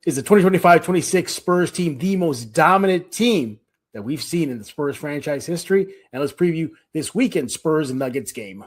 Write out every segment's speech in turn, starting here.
Is the 2025-26 Spurs team the most dominant team that we've seen in the Spurs franchise history? And let's preview this weekend Spurs and Nuggets game.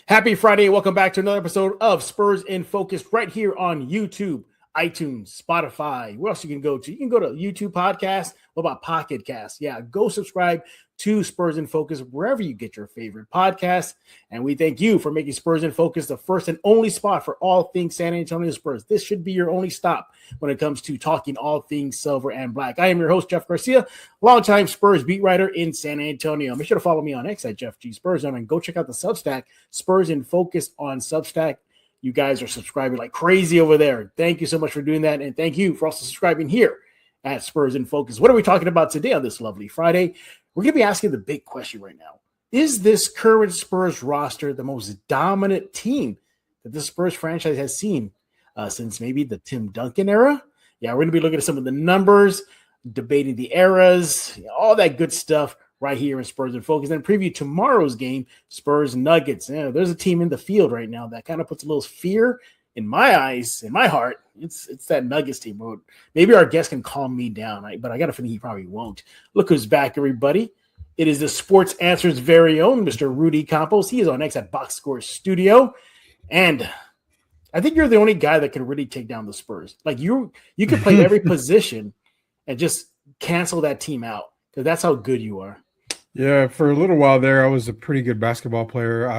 Happy Friday. Welcome back to another episode of Spurs in Focus right here on YouTube, iTunes, Spotify. Where else you can go to? You can go to YouTube podcast. What about Pocket Cast? Yeah, go subscribe to Spurs in Focus wherever you get your favorite podcasts. And we thank you for making Spurs in Focus the first and only spot for all things San Antonio Spurs. This should be your only stop when it comes to talking all things silver and black. I am your host, Jeff Garcia, longtime Spurs beat writer in San Antonio. Make sure to follow me on X at Jeff G Spurs and go check out the Substack, Spurs in Focus on Substack. You guys are subscribing like crazy over there. Thank you so much for doing that. And thank you for also subscribing here at Spurs in Focus. What are we talking about today on this lovely Friday? We're going to be asking the big question right now. Is this current Spurs roster the most dominant team that the Spurs franchise has seen since maybe the Tim Duncan era? Yeah, we're going to be looking at some of the numbers, debating the eras, all that good stuff right here in Spurs in Focus. Then preview tomorrow's game, Spurs Nuggets. Yeah, there's a team in the field right now that kind of puts a little fear in my eyes, in my heart. It's that Nuggets team. Maybe our guest can calm me down, but I got a feeling he probably won't. Look who's back, everybody. It is the Sports Answer's very own Mr. Rudy Campos. He is on X at Box Score Studio. And I think you're the only guy that can really take down the Spurs. Like you could play every position and just cancel that team out because that's how good you are. Yeah, for a little while there, I was a pretty good basketball player.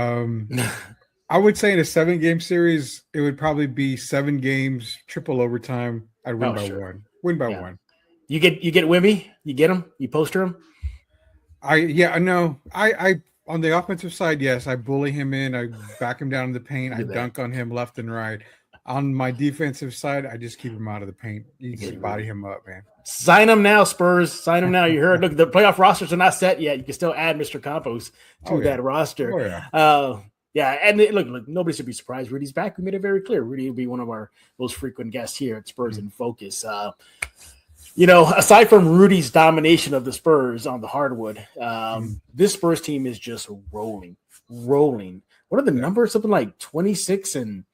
I would say in a 7-game series, it would probably be 7 games, triple overtime. I'd win by one. Win by one. You get Wimby? You get him? You poster him? I on the offensive side, yes, I bully him in. I back him down in the paint. I dunk on him left and right. On my defensive side, I just keep him out of the paint. You just body him up, man. Sign him now, Spurs. Sign him now. You heard. Look, the playoff rosters are not set yet. You can still add Mr. Campos to that roster. Oh, yeah. And look, nobody should be surprised. Rudy's back. We made it very clear. Rudy will be one of our most frequent guests here at Spurs in Focus. Aside from Rudy's domination of the Spurs on the hardwood, this Spurs team is just rolling. What are the numbers? Something like 26-2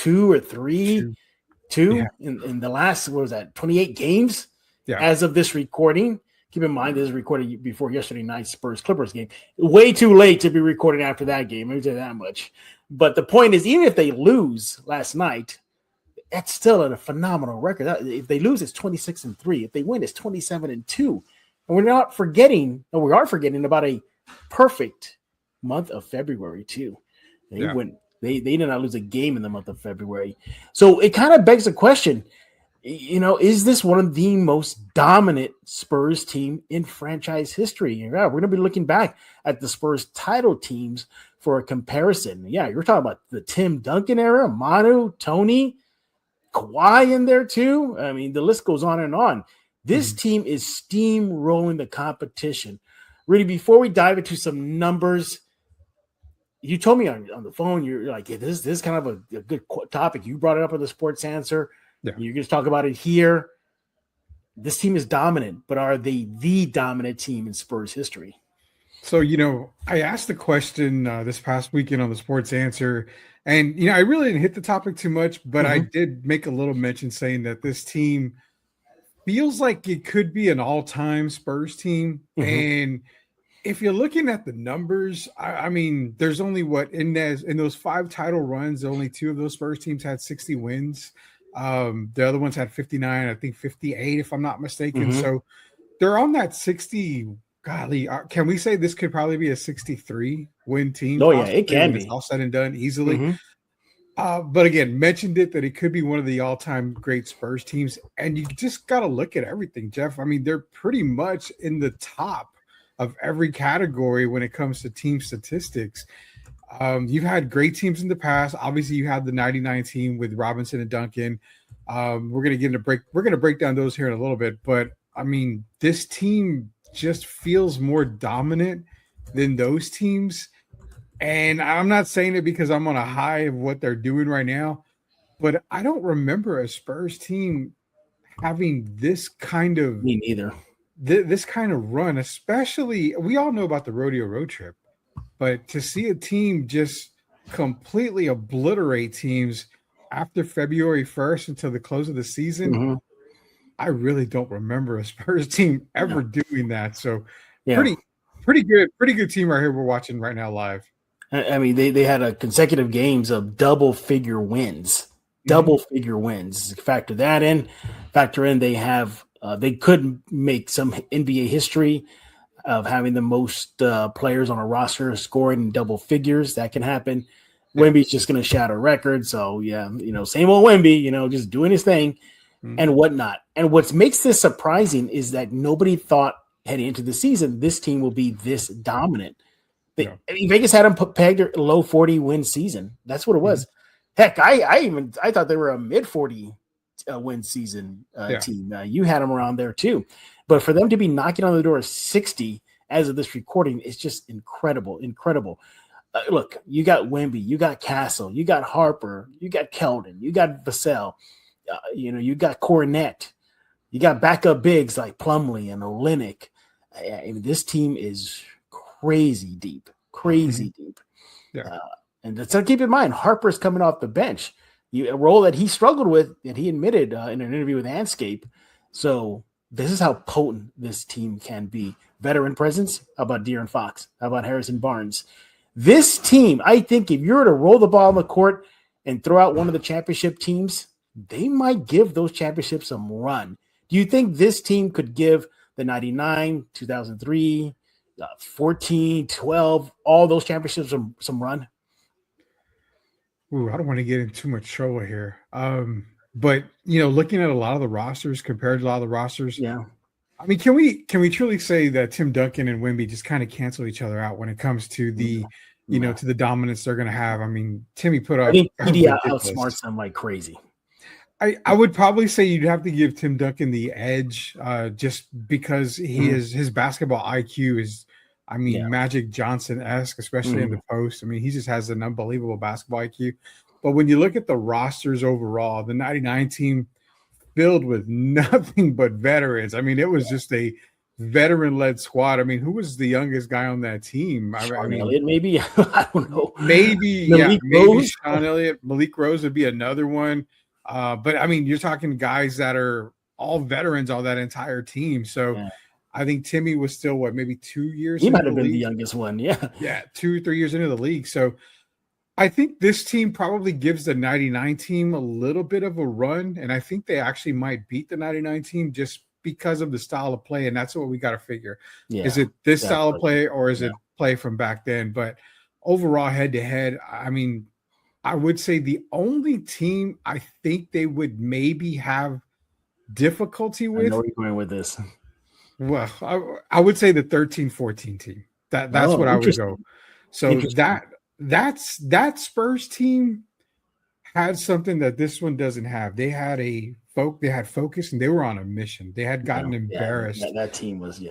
or 3-2 in the last, 28 games as of this recording. Keep in mind, this is recorded before yesterday night's Spurs-Clippers game. Way too late to be recording after that game. Let me tell you that much. But the point is, even if they lose last night, that's still a phenomenal record. If they lose, it's 26-3. If they win, it's 27-2. And we are forgetting about a perfect month of February too. They did not lose a game in the month of February. So it kind of begs the question, is this one of the most dominant Spurs team in franchise history? Yeah, we're going to be looking back at the Spurs title teams for a comparison. Yeah, you're talking about the Tim Duncan era, Manu, Tony, Kawhi in there too. I mean, the list goes on and on. This team is steamrolling the competition. Rudy, before we dive into some numbers, you told me on the phone, you're like, this is kind of a good topic. You brought it up on the Sports Answer. Yeah. You're going to talk about it here. This team is dominant, but are they the dominant team in Spurs history? So, I asked the question this past weekend on the Sports Answer, and, I really didn't hit the topic too much, but I did make a little mention saying that this team feels like it could be an all-time Spurs team. And if you're looking at the numbers, I mean, there's only in those 5 title runs, only 2 of those Spurs teams had 60 wins. The other ones had 59, I think 58, if I'm not mistaken. So they're on that 60. Golly, can we say this could probably be a 63 win team? Oh, yeah, it can be. It's all said and done easily. But again, mentioned that it could be one of the all-time great Spurs teams. And you just got to look at everything, Jeff. I mean, they're pretty much in the top of every category when it comes to team statistics. You've had great teams in the past. Obviously, you had the 99 team with Robinson and Duncan. We're going to get into break. We're going to break down those here in a little bit. But, I mean, this team just feels more dominant than those teams. And I'm not saying it because I'm on a high of what they're doing right now, but I don't remember a Spurs team having this kind of Me neither. This kind of run, especially we all know about the rodeo road trip, but to see a team just completely obliterate teams after February 1st until the close of the season, Mm-hmm. I really don't remember a Spurs team ever Yeah. doing that. So Yeah. pretty good team right here we're watching right now live. I mean, they had a consecutive games of double figure wins. Double figure wins. Factor that in. Factor in they have they could make some NBA history of having the most players on a roster scoring in double figures. That can happen. Yeah. Wemby's just going to shatter records. So yeah, same old Wemby. Just doing his thing and whatnot. And what makes this surprising is that nobody thought heading into the season this team will be this dominant. I mean, Vegas had them pegged a low 40 win season. That's what it was. Heck, I thought they were a mid 40 win season team. You had them around there too, but for them to be knocking on the door of 60 as of this recording, it's just incredible. Look, you got Wemby, you got Castle, you got Harper, you got Keldon, you got Vassell, you got Cornette, you got backup bigs like Plumlee and Olynyk. I mean, this team is crazy deep. Yeah. And let's keep in mind, Harper's coming off the bench, a role that he struggled with, and he admitted in an interview with Anscape. So this is how potent this team can be. Veteran presence. How about De'Aaron Fox? How about Harrison Barnes? This team, I think if you were to roll the ball on the court and throw out one of the championship teams, they might give those championships some run. Do you think this team could give the 99, 2003, 14, 12, all those championships some run? Ooh, I don't want to get in too much trouble here. But looking at a lot of the rosters compared to a lot of the rosters, yeah. I mean, can we truly say that Tim Duncan and Wemby just kind of cancel each other out when it comes to the to the dominance they're going to have? I mean, Timmy put up. I think PD outsmarts them like crazy. I would probably say you'd have to give Tim Duncan the edge, just because his basketball IQ is, I mean, Magic Johnson-esque, especially in the post. I mean, he just has an unbelievable basketball IQ. But when you look at the rosters overall, the 99 team filled with nothing but veterans. I mean, it was just a veteran-led squad. I mean, who was the youngest guy on that team? Elliott, maybe. I don't know. Maybe Sean Elliott. Malik Rose would be another one. But I mean, you're talking guys that are all veterans on that entire team. So I think Timmy was still maybe 2 years. He might have been the youngest one. Yeah, 2 or 3 years into the league. So I think this team probably gives the 99 team a little bit of a run, and I think they actually might beat the 99 team just because of the style of play, and that's what we got to figure. Is it this style of play, or is it play from back then? But overall, head-to-head, I mean, I would say the only team I think they would maybe have difficulty with. I know where you're going with this. Well, I would say the 13-14 team. That's what I would go. So that Spurs team had something that this one doesn't have. They had focus, and they were on a mission. They had gotten embarrassed. That team was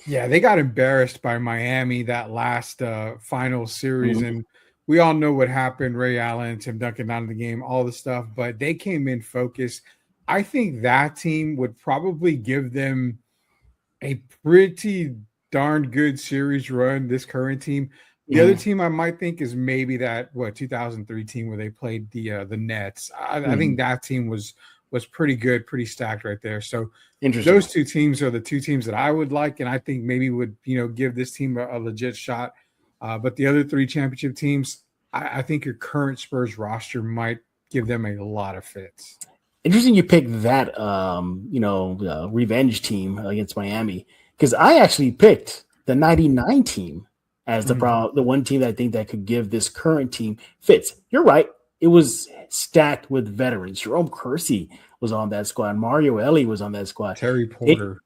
they got embarrassed by Miami that last final series, and we all know what happened. Ray Allen, Tim Duncan out of the game, all the stuff, but they came in focused. I think that team would probably give them a pretty darn good series run, this current team. The other team I might think is maybe that 2003 team where they played the Nets. I think that team was pretty good, pretty stacked right there. So those two teams are the two teams that I would like, and I think maybe would give this team a legit shot. But the other three championship teams, I think your current Spurs roster might give them a lot of fits. Interesting you picked that revenge team against Miami, because I actually picked the 99 team as the one team that I think that could give this current team fits. You're right. It was stacked with veterans. Jerome Kersey was on that squad. Mario Elie was on that squad. Terry Porter.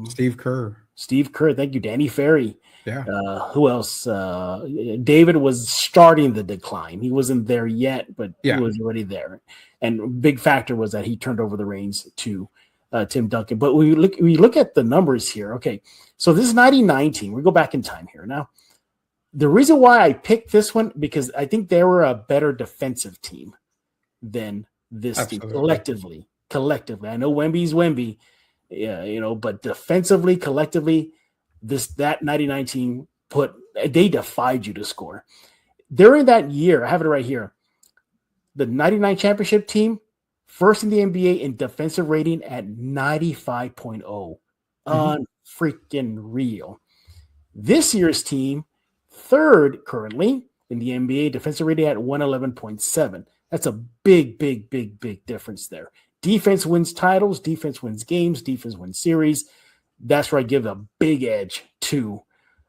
Steve Kerr. Thank you. Danny Ferry. Yeah. Who else? David was starting the decline. He wasn't there yet, but he was already there. And big factor was that he turned over the reins to Tim Duncan. But we look at the numbers here. Okay, so this is 99 team. We go back in time here. Now, the reason why I picked this one, because I think they were a better defensive team than this team collectively. collectively. I know Wemby's Wemby, yeah, but defensively, collectively, that 99 team they defied you to score. During that year, I have it right here. The 99 championship team, first in the NBA in defensive rating at 95.0. Unfreaking real. This year's team, third currently in the NBA defensive rating at 111.7. That's a big, big, big, big difference there. Defense wins titles, defense wins games, defense wins series. That's where I give a big edge to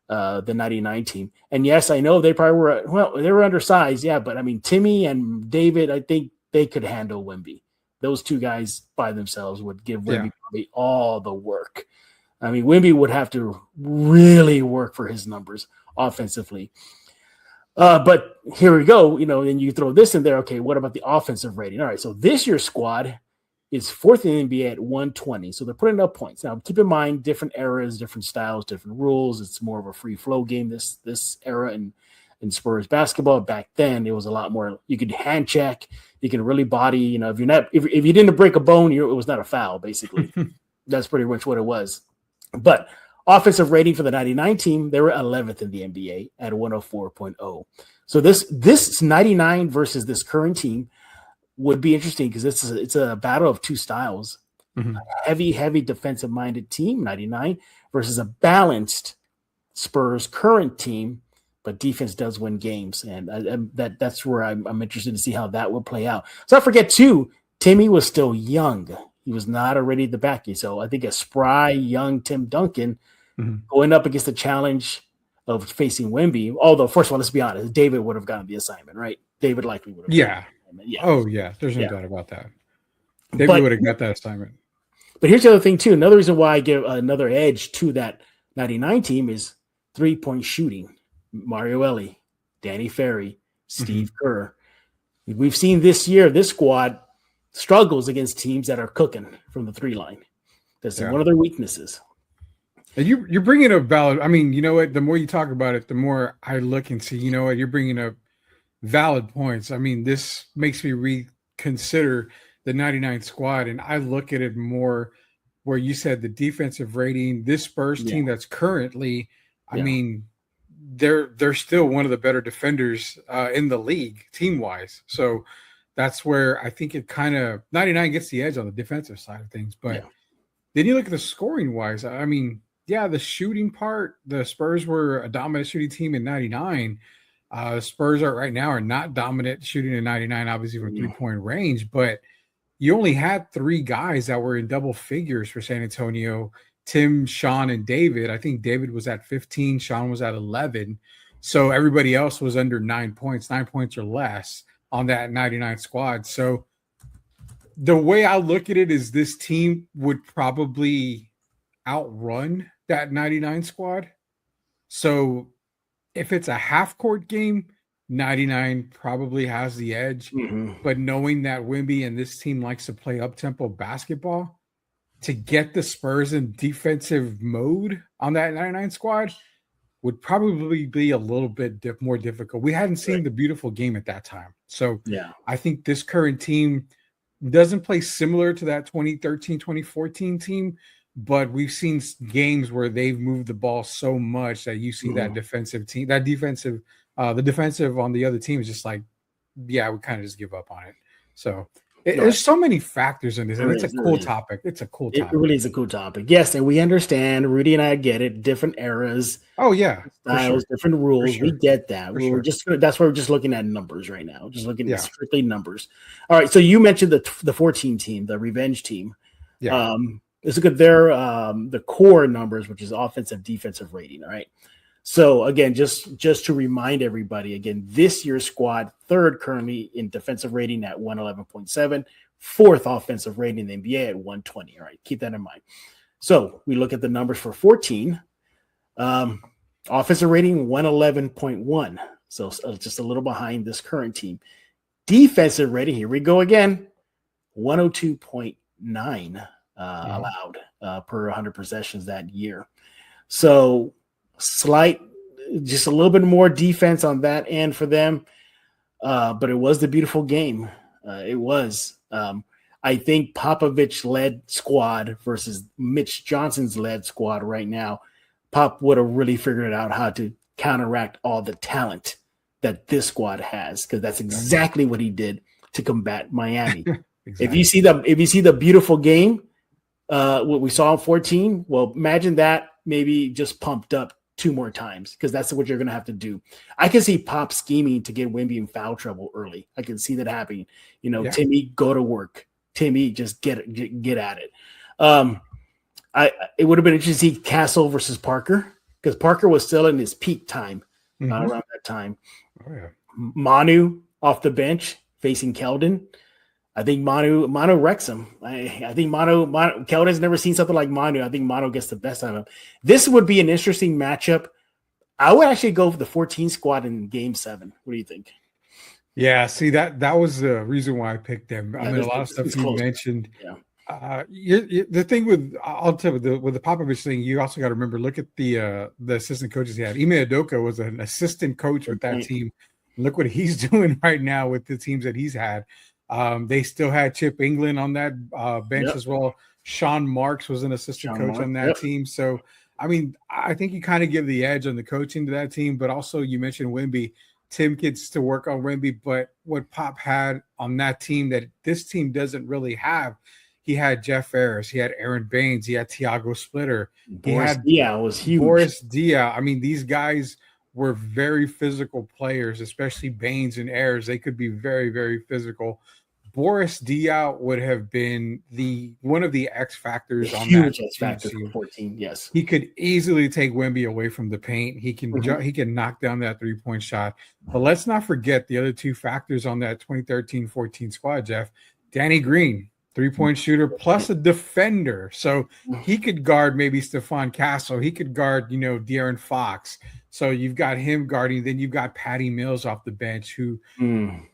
the 99 team. And yes, I know they probably they were undersized. Yeah. But I mean, Timmy and David, I think they could handle Wemby. Those two guys by themselves would give Wemby probably all the work. I mean, Wemby would have to really work for his numbers offensively. But here we go. And you throw this in there. Okay. What about the offensive rating? All right. So this year's squad is fourth in the NBA at 120. So they're putting up points. Now, keep in mind, different eras, different styles, different rules. It's more of a free flow game this era in Spurs basketball. Back then, it was a lot more. You could hand check. You can really body. If you didn't break a bone, it was not a foul, basically. That's pretty much what it was. But offensive rating for the 99 team, they were 11th in the NBA at 104.0. So this 99 versus this current team would be interesting because it's a battle of two styles. A heavy defensive-minded team, 99, versus a balanced Spurs current team, but defense does win games. And that's where I'm interested to see how that will play out. So I forget, too, Timmy was still young. He was not already the backy. So I think a spry, young Tim Duncan going up against the challenge of facing Wemby, although, first of all, let's be honest, David would have gotten the assignment, right? David likely would have. Yeah. Oh, yeah. There's no doubt about that. David would have got that assignment. But here's the other thing, too. Another reason why I give another edge to that 99 team is three-point shooting. Mario Elie, Danny Ferry, Steve Kerr. We've seen this year, this squad struggles against teams that are cooking from the three line. That's one of their weaknesses. And you're bringing up valid. I mean, you know what? The more you talk about it, the more I look and see, you know what? You're bringing up valid points. I mean, this makes me reconsider the 99 squad, and I look at it more where you said the defensive rating. This Spurs team that's currently, I mean, they're still one of the better defenders in the league team wise. So that's where I think it kind of 99 gets the edge on the defensive side of things. But then you look at the scoring wise. I mean, the shooting part, the Spurs were a dominant shooting team in 99. Spurs right now are not dominant shooting in 99, obviously from 3-point range, but you only had three guys that were in double figures for San Antonio: Tim, Sean, and David. I think David was at 15, Sean was at 11. So everybody else was under 9 points or less on that 99 squad. So the way I look at it is this team would probably outrun that 99 squad. So if it's a half-court game, 99 probably has the edge. But knowing that Wemby and this team likes to play up-tempo basketball, to get the Spurs in defensive mode on that 99 squad would probably be a little bit more difficult. We hadn't seen the beautiful game at that time. So I think this current team doesn't play similar to that 2013, 2014 team, but we've seen games where they've moved the ball so much that you see that defensive team, the defensive on the other team is just like, we kind of just give up on it. So there's so many factors in this, and it's a cool topic. It's a cool topic. It really is a cool topic. Yes, and we understand. Rudy and I get it. Different eras. Oh yeah, styles, different rules. We get that. That's why we're just looking at numbers right now. Just looking at strictly numbers. All right. So you mentioned the 14 team, the revenge team. Yeah. Let's look at their the core numbers, which is offensive, defensive rating. All right. So again, just to remind everybody, again, this year's squad, third currently in defensive rating at 111.7, fourth offensive rating in the NBA at 120. All right, keep that in mind. So we look at the numbers for 14. Offensive rating 111.1, so just a little behind this current team. Defensive rating, here we go again, 102.9 allowed per 100 possessions that year. So just a little bit more defense on that end for them. But it was the beautiful game. It was. I I think Popovich-led squad versus Mitch Johnson's led squad right now, Pop would have really figured out how to counteract all the talent that this squad has, because that's exactly what he did to combat Miami. Exactly. If you see the beautiful game, what we saw in 14, well, imagine that maybe just pumped up 2 more times, because that's what you're going to have to do. I can see Pop scheming to get Wemby in foul trouble early. I can see that happening. Timmy, go to work. Timmy, just get at it. It would have been interesting to see Castle versus Parker, because Parker was still in his peak time around that time. Oh, yeah. Manu off the bench facing Keldon. I think Manu wrecks him. I think Keldon's never seen something like Manu. I think Manu gets the best out of him. This would be an interesting matchup. I would actually go for the 14 squad in Game 7. What do you think? Yeah, see, that was the reason why I picked them. Yeah, I mean, a lot of stuff you mentioned. Yeah. The thing with the Popovich thing, you also got to remember, look at the assistant coaches he had. Ime Udoka was an assistant coach with that team. Look what he's doing right now with the teams that he's had. They still had Chip England on that bench as well. Sean Marks was an assistant coach on that team. So, I mean, I think you kind of give the edge on the coaching to that team, but also you mentioned Wemby. Tim gets to work on Wemby, but what Pop had on that team that this team doesn't really have, he had Jeff Ayers, he had Aaron Baines, he had Thiago Splitter. Boris Diaw was huge. Boris Diaw. I mean, these guys were very physical players, especially Baines and Ayers. They could be very, very physical. Boris Diaw would have been one of the X factors on that huge X factor for 14. Yes, he could easily take Wemby away from the paint. He can he can knock down that 3-point shot. But let's not forget the other 2 factors on that 2013-14 squad. Jeff, Danny Green, 3-point shooter plus a defender, so he could guard maybe Stephon Castle. He could guard De'Aaron Fox. So you've got him guarding. Then you've got Patty Mills off the bench, who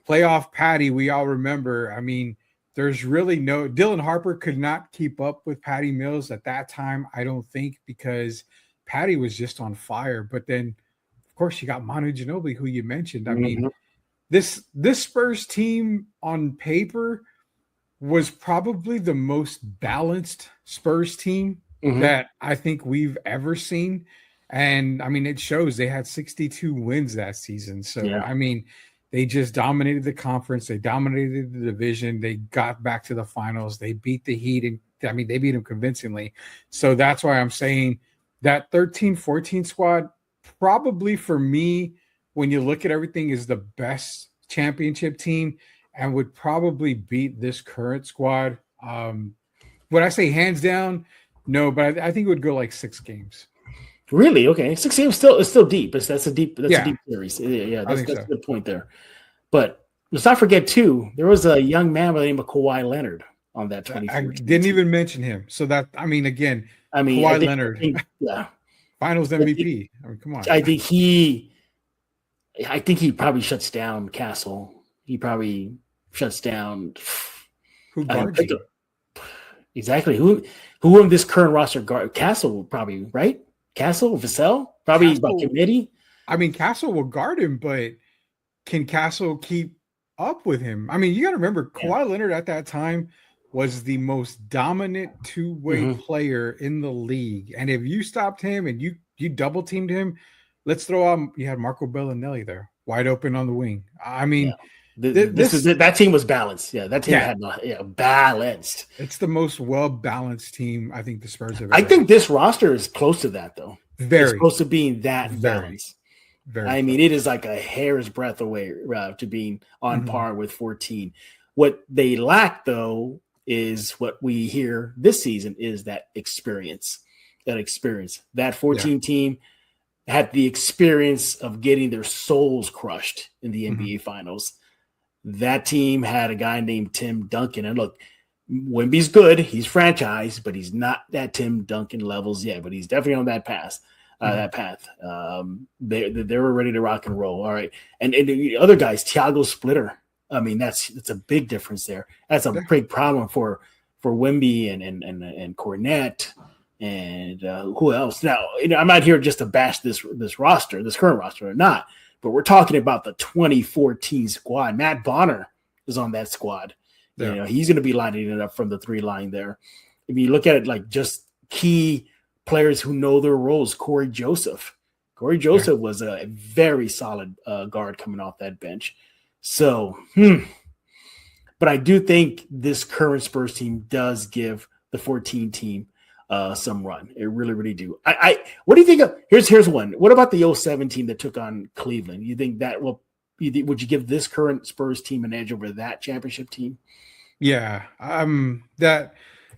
playoff Patty, we all remember. I mean, there's really no – Dylan Harper could not keep up with Patty Mills at that time, I don't think, because Patty was just on fire. But then, of course, you got Manu Ginobili, who you mentioned. I mean, this Spurs team on paper was probably the most balanced Spurs team that I think we've ever seen. And I mean, it shows. They had 62 wins that season. So, I mean, they just dominated the conference. They dominated the division. They got back to the finals. They beat the Heat. And I mean, they beat them convincingly. So that's why I'm saying that 13-14 squad, probably for me, when you look at everything, is the best championship team and would probably beat this current squad. Would I say hands down? No, but I think it would go like 6 games. Really? Okay. 6 games is still deep. That's a deep series. Yeah, that's a good point there. But let's not forget too, there was a young man by the name of Kawhi Leonard on that 2014. I didn't even mention him. So that Kawhi Leonard, Finals MVP. I mean, come on. I think he probably shuts down Castle. He probably shuts down. Who guards you? Exactly. Who in this current roster guard? Castle probably, right? Castle, Vassell, probably by committee. I mean, Castle will guard him, but can Castle keep up with him? I mean, you got to remember, Kawhi Leonard at that time was the most dominant 2-way player in the league. And if you stopped him and you double teamed him, let's throw out, you had Marco Bellinelli there, wide open on the wing. I mean, that team was balanced. Yeah, that team had balanced. It's the most well-balanced team I think the Spurs have ever had. think this roster is close to that, though. It's close to being that balanced. I mean, it is like a hair's breadth away to being on par with 14. What they lack, though, is what we hear this season is that experience. That 14 team had the experience of getting their souls crushed in the NBA Finals. That team had a guy named Tim Duncan. And look, Wemby's good. He's franchised, but he's not at Tim Duncan levels yet. But he's definitely on that path. They were ready to rock and roll. All right. And the other guys, Thiago Splitter. I mean, that's a big difference there. That's a big problem for Wemby and Cornette and who else. Now, I'm not here just to bash this current roster or not. But we're talking about the 2014 squad. Matt Bonner is on that squad. You know, he's going to be lining it up from the 3 line there. If you look at it like just key players who know their roles, Corey Joseph. Corey Joseph was a very solid guard coming off that bench. So, but I do think this current Spurs team does give the 14 team some run. It really, really do. What do you think of? Here's one. What about the 07 team that took on Cleveland? You think that would you give this current Spurs team an edge over that championship team? Yeah. That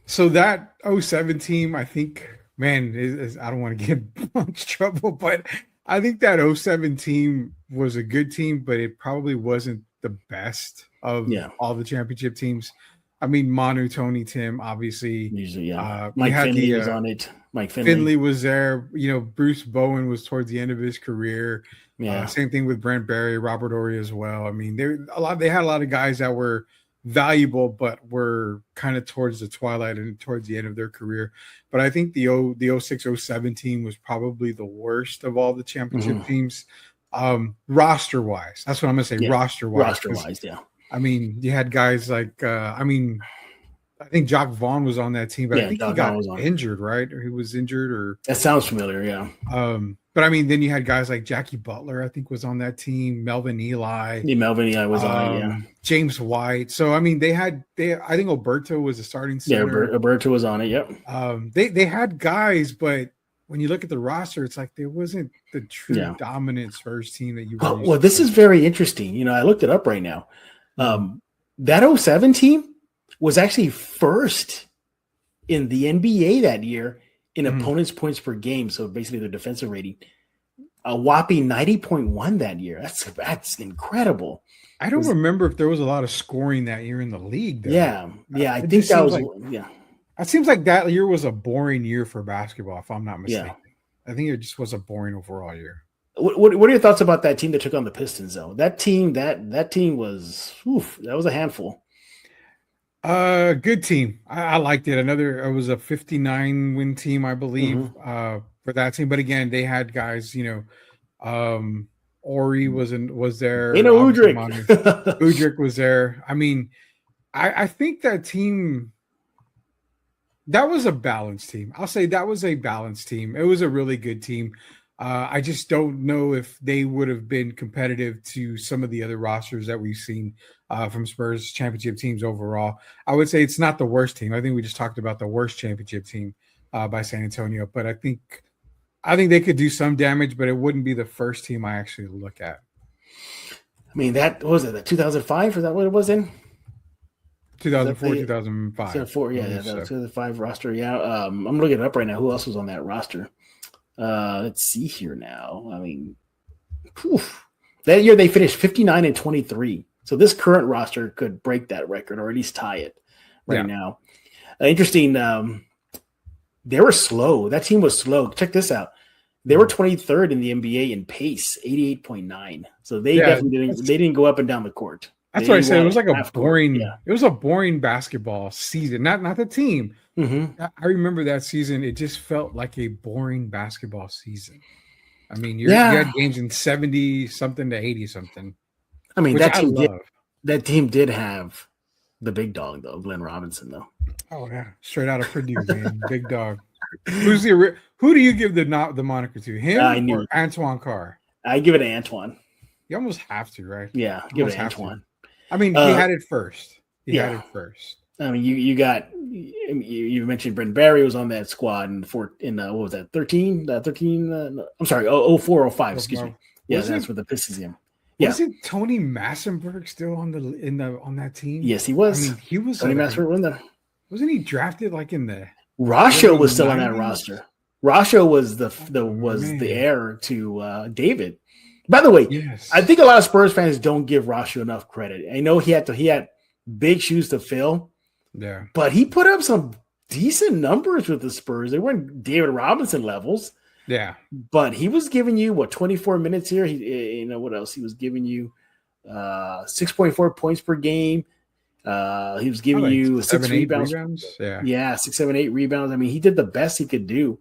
07 team, I think, man, I don't want to get much trouble, but I think that 07 team was a good team, but it probably wasn't the best of all the championship teams. I mean, Manu, Tony, Tim, obviously. Usually, Mike Finley was on it. Mike Finley was there. You know, Bruce Bowen was towards the end of his career. Yeah. Same thing with Brent Barry, Robert Horry as well. I mean, they had a lot of guys that were valuable, but were kind of towards the twilight and towards the end of their career. But I think the 06-07 team was probably the worst of all the championship teams, roster wise. That's what I'm gonna say. Yeah. Roster wise, yeah. I mean, you had guys like I think Jock Vaughn was on that team, but I think he got injured, right? Or he was injured, or that sounds familiar, yeah. But I mean, then you had guys like Jackie Butler, I think, was on that team. Melvin Eli. Yeah, Melvin Eli was on it, yeah. James White. So I mean, I think Oberto was a starting center. Yeah, Oberto was on it, yep. They had guys, but when you look at the roster, it's like there wasn't the true dominant Spurs team that you well, this is very interesting. You know, I looked it up right now. That 07 team was actually first in the NBA that year in opponents' points per game. So basically their defensive rating, a whopping 90.1 that year. That's incredible. I don't remember if there was a lot of scoring that year in the league, though. Yeah. I think that was It seems like that year was a boring year for basketball, if I'm not mistaken. I think it just was a boring overall year. What are your thoughts about that team that took on the Pistons, though? That team was that was a handful. Good team. I liked it. It was a 59 win team, I believe, for that team. But again, they had guys, Ori was there. Udrich. Udrich was there. I mean, I think that team, that was a balanced team. I'll say that was a balanced team. It was a really good team. I just don't know if they would have been competitive to some of the other rosters that we've seen from Spurs championship teams overall. I would say it's not the worst team. I think we just talked about the worst championship team by San Antonio, but I think they could do some damage, but it wouldn't be the first team I actually look at. I mean, that was it. That 2005, is that what it was in? 2004, 2005. 2004, yeah, that was 2005 roster. Yeah, I'm looking it up right now. Who else was on that roster? Let's see here now. I mean, that year they finished 59-23. So this current roster could break that record or at least tie it now. Interesting. They were slow. That team was slow. Check this out. They were 23rd in the NBA in pace, 88.9. So they definitely didn't go up and down the court. That's what I said. It was like a boring. Yeah. It was a boring basketball season. Not the team. I remember that season. It just felt like a boring basketball season. I mean, you had games in 70 something to 80 something. I mean, that team did have the big dog though, Glenn Robinson though. Oh yeah, straight out of Purdue, man, big dog. Who do you give the moniker to? Him or Antoine Carr? I give it to Antoine. You almost have to, right? Yeah, give it to Antoine. I mean, he had it first. He had it first. I mean, you mentioned Brent Barry was on that squad in what was that, 13? I'm sorry, 04, 05, excuse me. Yeah, that's with the Pistons. Yeah. Wasn't Tony Massenberg still on that team? Yes, he was. I mean, he was. Tony Massenberg was there. Wasn't he drafted like in the? Rasho was still on that roster. Rasho was the heir to David. By the way, I think a lot of Spurs fans don't give Rasho enough credit. I know he had big shoes to fill. Yeah, but he put up some decent numbers with the Spurs. They weren't David Robinson levels. Yeah, but he was giving you 24 minutes here. What else? He was giving you 6.4 points per game. He was giving you 6 rebounds. Yeah, 6, 7, 8 rebounds. I mean, he did the best he could do,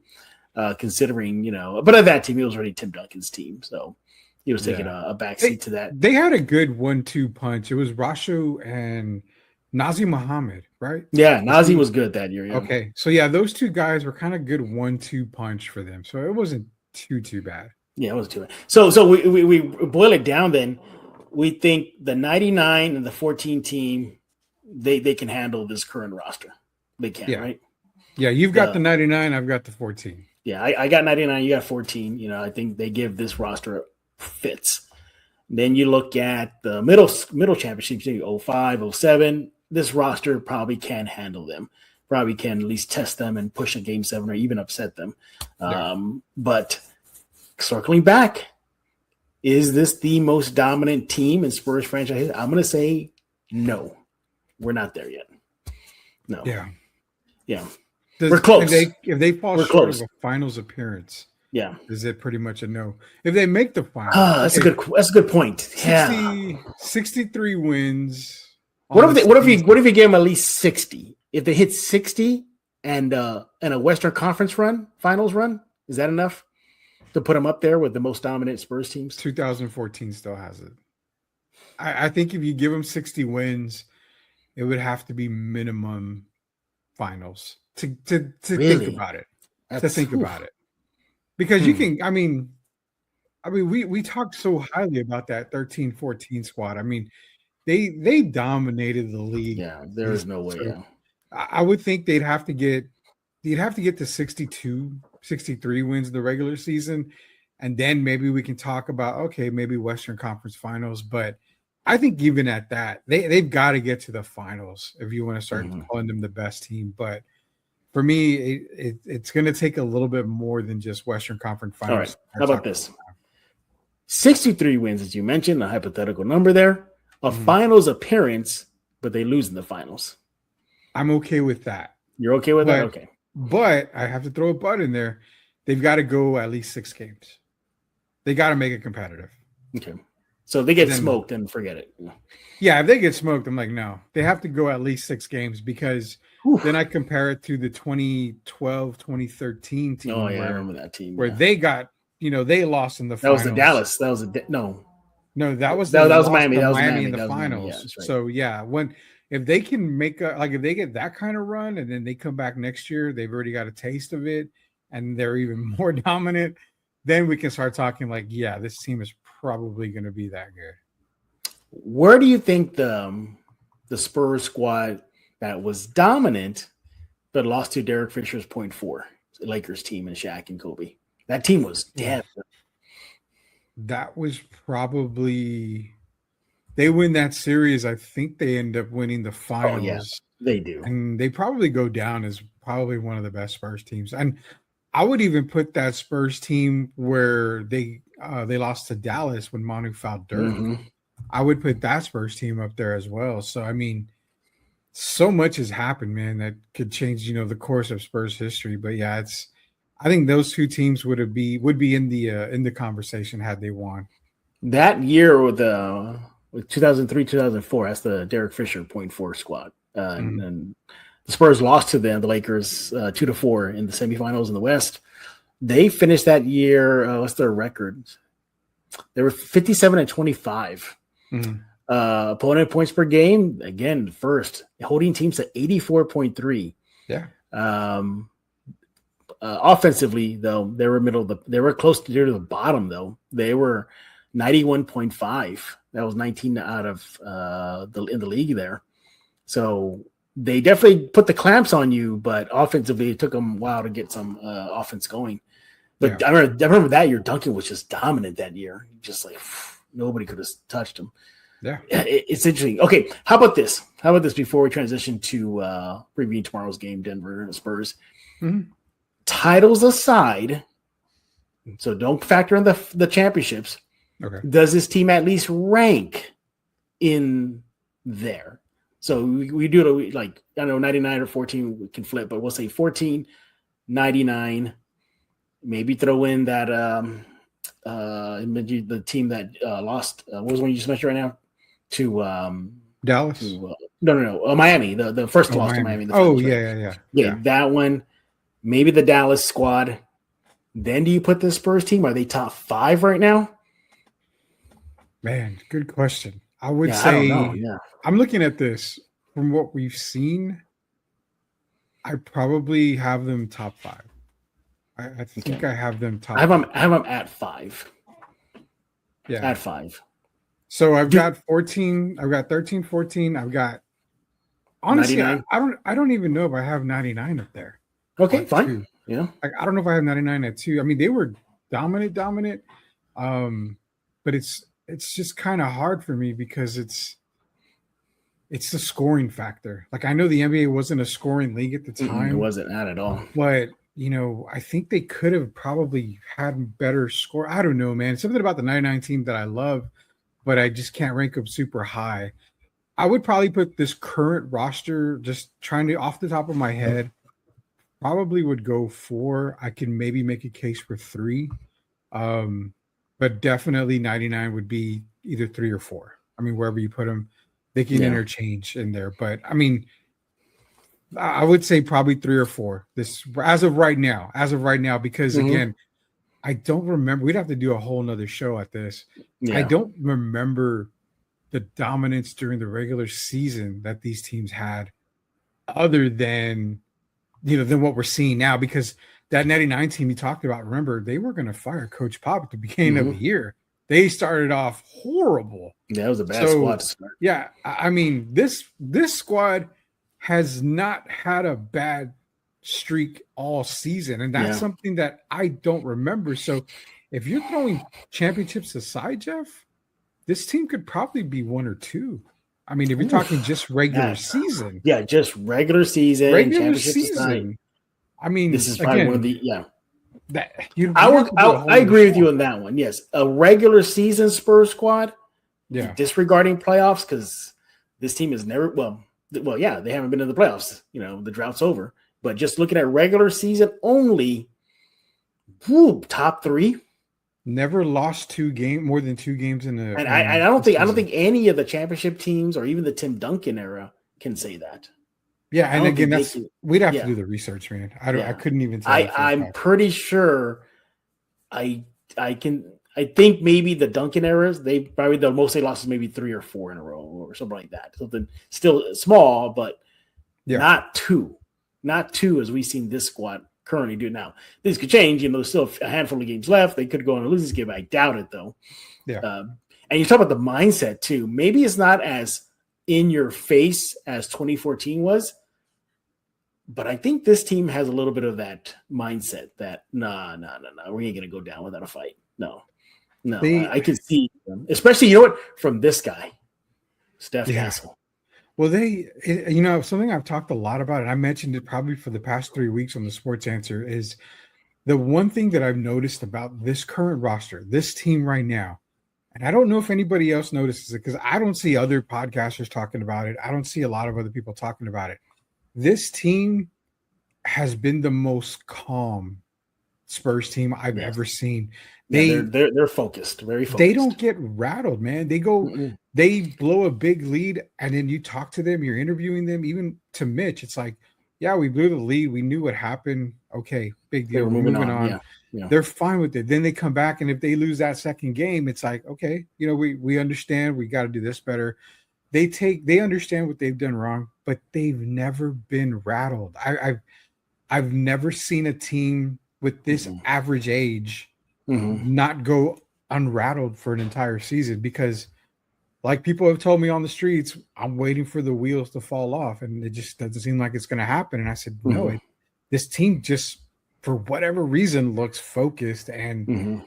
considering But at that team, it was already Tim Duncan's team, so he was taking a backseat to that. They had a good 1-2 punch. It was Rasho and Nazi Muhammad, right? Yeah, Nazi was good that year. Yeah. Okay, so yeah, those two guys were kind of good 1-2 punch for them, so it wasn't too bad. Yeah, it wasn't too bad. So we boil it down. Then we think the 99 and the 14 team they can handle this current roster. They can, Yeah. right? Yeah, you've got the 99, I've got the 14. Yeah, I got 99, you got 14. You know, I think they give this roster fits. Then you look at the middle championships, 05, 07. This roster probably can handle them. Probably can at least test them and push a game 7 or even upset them. Yeah. But circling back, is this the most dominant team in Spurs franchise? I'm going to say no. We're not there yet. No. Yeah. We're close. If they fall short of a finals appearance, yeah, is it pretty much a no? If they make the finals, that's a good point. 63 wins. What if you give them at least 60? If they hit 60 and a Western Conference finals run, is that enough to put them up there with the most dominant Spurs teams? 2014 still has it. I think if you give them 60 wins, it would have to be minimum finals to really? think about it. About it. Because you can, I mean, we talked so highly about that 13-14 squad. I mean, they dominated the league. Yeah, there is no way. So I would think you'd have to get to 62, 63 wins in the regular season. And then maybe we can talk about, okay, maybe Western Conference finals. But I think even at that, they've got to get to the finals if you want to start calling them the best team. But for me, it's going to take a little bit more than just Western Conference finals. All right. How about this? 63 wins, as you mentioned, a hypothetical number there. A finals appearance, but they lose in the finals. I'm okay with that. You're okay with that? Okay. But I have to throw a but in there. They've got to go at least 6 games. They got to make it competitive. Okay. So if they get smoked, then forget it. Yeah, if they get smoked, I'm like, no. They have to go at least 6 games because then I compare it to the 2012, 2013 team. Oh, yeah, I remember that team. Where they got, they lost in the finals. That was the Dallas. That was No, that was Miami. That was Miami in the finals. Yeah, right. So yeah, if they can make if they get that kind of run and then they come back next year, they've already got a taste of it and they're even more dominant, then we can start talking like, yeah, this team is probably going to be that good. Where do you think the Spurs squad that was dominant but lost to Derek Fisher's .4 Lakers team and Shaq and Kobe? That team was damn good. That was probably they win that series. I think they end up winning the finals. Oh, yeah, they do. And they probably go down as probably one of the best Spurs teams. And I would even put that Spurs team where they lost to Dallas when Manu fouled Dirk. Mm-hmm. I would put that Spurs team up there as well. So, I mean, so much has happened, man, that could change, the course of Spurs history. But yeah, I think those two teams would be in the conversation had they won. That year with 2003, 2004, that's the Derek Fisher .4 squad. And the Spurs lost to them, the Lakers, 2-4 in the semifinals in the West. They finished that year. What's their record? They were 57-25. Opponent points per game, again, first, holding teams to 84.3. Yeah. Offensively, though, they were close to near the bottom, though. They were 91.5. That was 19 out of in the league there. So they definitely put the clamps on you, but offensively, it took them a while to get some offense going. But yeah. I remember that year, Duncan was just dominant that year. Just like nobody could have touched him. Yeah. It's interesting. Okay, how about this? Before we transition to previewing tomorrow's game, Denver and Spurs? Titles aside, so don't factor in the championships. Okay. Does this team at least rank in there? So we do it like, I don't know, 99 or 14 we can flip, but we'll say 14, 99. Maybe throw in that the team that lost. What was one you just mentioned right now? To Dallas? No. Miami. The first loss to Miami. Yeah, that one. Maybe the Dallas squad. Then do you put the Spurs team? Are they top 5 right now? Man, good question. I would say, I don't know. Yeah. I'm looking at this. from what we've seen, I probably have them top 5. I think Okay. I have them top. I have them at 5. Yeah, at 5. So I've got 14. I've got 13, 14. I've got honestly, I don't even know if I have 99 up there. Okay, fine. Yeah, I don't know if I have 99 at 2. I mean, they were dominant. But it's just kind of hard for me because it's the scoring factor. Like, I know the NBA wasn't a scoring league at the time. It wasn't at all. But I think they could have probably had better score. I don't know, man. Something about the 99 team that I love, but I just can't rank them super high. I would probably put this current roster, just trying to off the top of my head, probably would go 4. I can maybe make a case for 3. But definitely 99 would be either 3 or 4. I mean, wherever you put them, they can interchange in there. But I mean, I would say probably 3 or 4. This as of right now, because again, I don't remember. We'd have to do a whole nother show at this. Yeah. I don't remember the dominance during the regular season that these teams had, other than than what we're seeing now. Because that 99 team you talked about, remember, they were going to fire Coach Pop at the beginning of the year. They started off horrible. Yeah, it was a bad squad to start. Yeah, I mean, this squad has not had a bad streak all season, and that's something that I don't remember. So if you're throwing championships aside, Jeff, this team could probably be 1 or 2. I mean, if you're talking just regular season. Yeah, just regular season. Aside. I mean, this is probably one of the I agree with you on that one. Yes, a regular season Spurs squad. Yeah, disregarding playoffs, because this team has never they haven't been in the playoffs. The drought's over. But just looking at regular season only, top 3. Never lost more than 2 games in the. And I don't think any of the championship teams or even the Tim Duncan era can say that. Yeah, and again, we'd have to do the research, man. I couldn't even say. I'm pretty sure. I think maybe the Duncan eras, they probably the most they lost is maybe 3 or 4 in a row or something like that. Something still small, but not 2. Not 2 as we've seen this squad currently do now. Things could change. There's still a handful of games left. They could go on a losing skid. I doubt it, though. Yeah. And you talk about the mindset, too. Maybe it's not as in your face as 2014 was, but I think this team has a little bit of that mindset that, no, we ain't going to go down without a fight. No. I can see them, especially, from this guy, Steph Castle. Well, something I've talked a lot about, and I mentioned it probably for the past 3 weeks on the Sports Answer, is the one thing that I've noticed about this current roster, this team right now, and I don't know if anybody else notices it because I don't see other podcasters talking about it. I don't see a lot of other people talking about it. This team has been the most calm Spurs team I've ever seen. They're focused, very focused. They don't get rattled, man. They go, they blow a big lead, and then you talk to them, you're interviewing them. Even to Mitch, it's like, yeah, we blew the lead. We knew what happened. Okay, big deal. We're moving on. Yeah. They're fine with it. Then they come back, and if they lose that second game, it's like, okay, we understand. We got to do this better. They understand what they've done wrong, but they've never been rattled. I've never seen a team with this average age not go unrattled for an entire season, because like people have told me on the streets, I'm waiting for the wheels to fall off, and it just doesn't seem like it's going to happen. And I said, no, this team just, for whatever reason, looks focused. And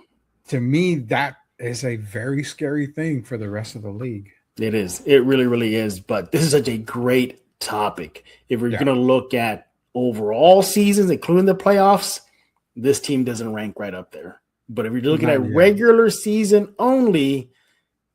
to me, that is a very scary thing for the rest of the league. It is. It really, really is. But this is such a great topic. If we're going to look at overall seasons, including the playoffs, this team doesn't rank right up there. But if you're looking at regular season only,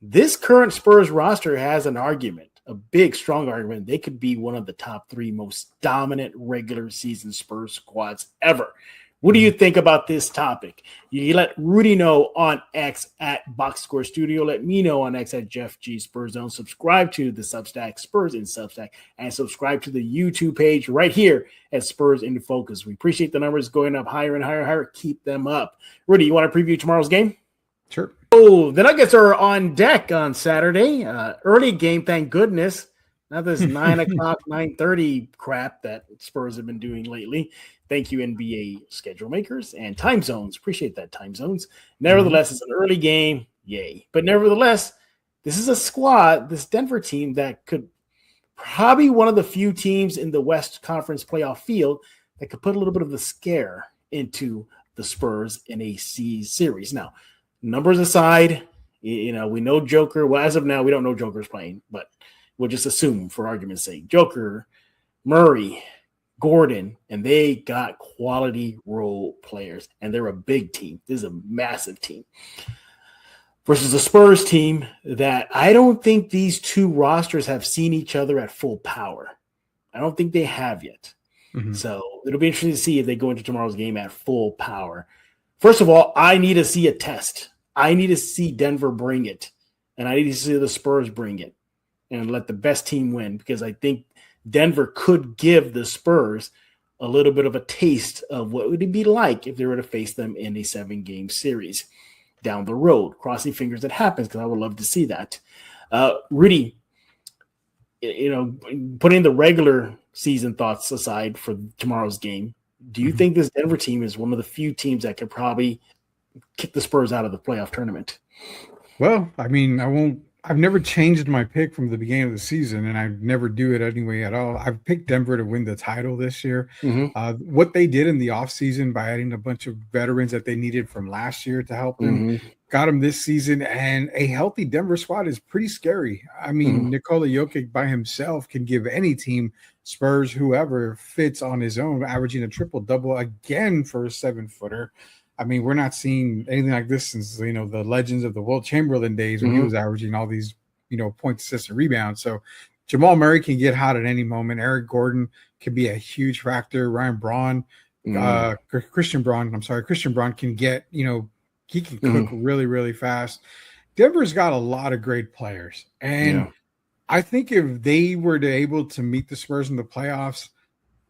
this current Spurs roster has an argument, a big, strong argument. They could be one of the top 3 most dominant regular season Spurs squads ever. What do you think about this topic? You let Rudy know on X at Box Score Studio. Let me know on X at Jeff G Spurs Zone. Subscribe to the Substack Spurs in Substack, and subscribe to the YouTube page right here at Spurs in Focus. We appreciate the numbers going up higher and higher and higher. Keep them up. Rudy, you want to preview tomorrow's game? Sure. Oh, the Nuggets are on deck on Saturday. Early game, thank goodness. Not this 9 o'clock, 9:30 crap that Spurs have been doing lately. Thank you, NBA schedule makers and time zones. Appreciate that, time zones. Nevertheless, it's an early game. Yay. But nevertheless, this is a squad, this Denver team that could probably one of the few teams in the West Conference playoff field that could put a little bit of the scare into the Spurs in a series. Now, numbers aside, we know Joker. Well, as of now, we don't know Joker's playing, but we'll just assume for argument's sake. Joker, Murray, Gordon, and they got quality role players, and they're a big team. This is a massive team. Versus the Spurs team that I don't think these two rosters have seen each other at full power. I don't think they have yet. Mm-hmm. So it'll be interesting to see if they go into tomorrow's game at full power. First of all, I need to see a test. I need to see Denver bring it, and I need to see the Spurs bring it and let the best team win, because I think Denver could give the Spurs a little bit of a taste of what would it be like if they were to face them in a 7-game series down the road. Crossing fingers it happens, because I would love to see that. Rudy, putting the regular season thoughts aside for tomorrow's game, do you think this Denver team is one of the few teams that could probably kick the Spurs out of the playoff tournament? Well, I mean, I've never changed my pick from the beginning of the season, and I never do it anyway at all. I've picked Denver to win the title this year. Mm-hmm. What they did in the offseason by adding a bunch of veterans that they needed from last year to help them, got them this season, and a healthy Denver squad is pretty scary. I mean, Nikola Jokic by himself can give any team, Spurs, whoever, fits on his own, averaging a triple-double again for a 7-footer. I mean, we're not seeing anything like this since, the legends of the Wilt Chamberlain days when he was averaging all these, points, assists, and rebounds. So Jamal Murray can get hot at any moment. Eric Gordon can be a huge factor. Ryan Braun, Christian Braun can get, he can cook really, really fast. Denver's got a lot of great players. And I think if they were able to meet the Spurs in the playoffs,